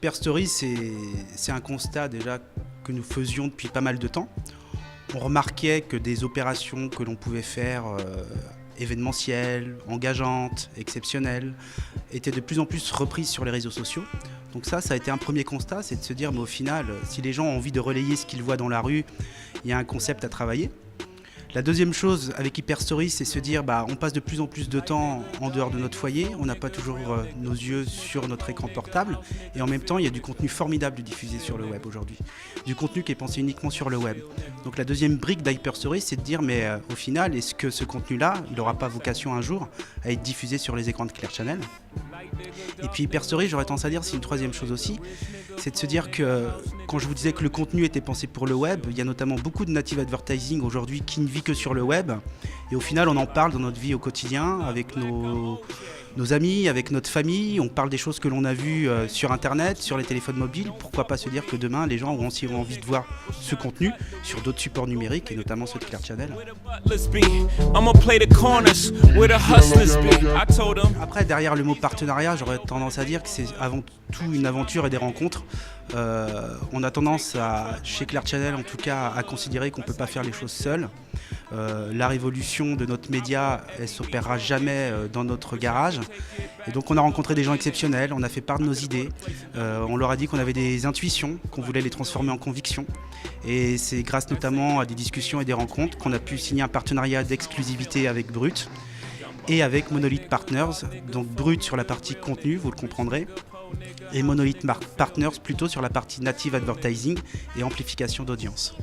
Hyperstory, c'est un constat déjà que nous faisions depuis pas mal de temps. On remarquait que des opérations que l'on pouvait faire événementielles, engageantes, exceptionnelles, étaient de plus en plus reprises sur les réseaux sociaux. Donc ça a été un premier constat, c'est de se dire, mais au final, si les gens ont envie de relayer ce qu'ils voient dans la rue, il y a un concept à travailler. La deuxième chose avec Hyperstory, c'est se dire on passe de plus en plus de temps en dehors de notre foyer, on n'a pas toujours nos yeux sur notre écran portable, et en même temps il y a du contenu formidable diffusé sur le web aujourd'hui, du contenu qui est pensé uniquement sur le web. Donc la deuxième brique d'Hyperstory, c'est de dire au final, est-ce que ce contenu-là, il n'aura pas vocation un jour à être diffusé sur les écrans de Clear Channel? Et puis Hyperstory, j'aurais tendance à dire, c'est une troisième chose aussi, c'est de se dire que quand je vous disais que le contenu était pensé pour le web, il y a notamment beaucoup de native advertising aujourd'hui qui ne vit que sur le web, et au final on en parle dans notre vie au quotidien avec nos amis, avec notre famille, on parle des choses que l'on a vues sur internet, sur les téléphones mobiles. Pourquoi pas se dire que demain les gens auront aussi envie de voir ce contenu sur d'autres supports numériques et notamment ceux de Clear Channel. Après, derrière le mot partenariat, j'aurais tendance à dire que c'est avant tout une aventure et des rencontres. On a tendance chez Clear Channel en tout cas, à considérer qu'on ne peut pas faire les choses seul. La révolution de notre média, elle ne s'opérera jamais dans notre garage. Et donc on a rencontré des gens exceptionnels, on a fait part de nos idées, on leur a dit qu'on avait des intuitions, qu'on voulait les transformer en convictions. Et c'est grâce notamment à des discussions et des rencontres qu'on a pu signer un partenariat d'exclusivité avec Brut et avec Monolith Partners. Donc Brut sur la partie contenu, vous le comprendrez, et Monolith Partners plutôt sur la partie native advertising et amplification d'audience.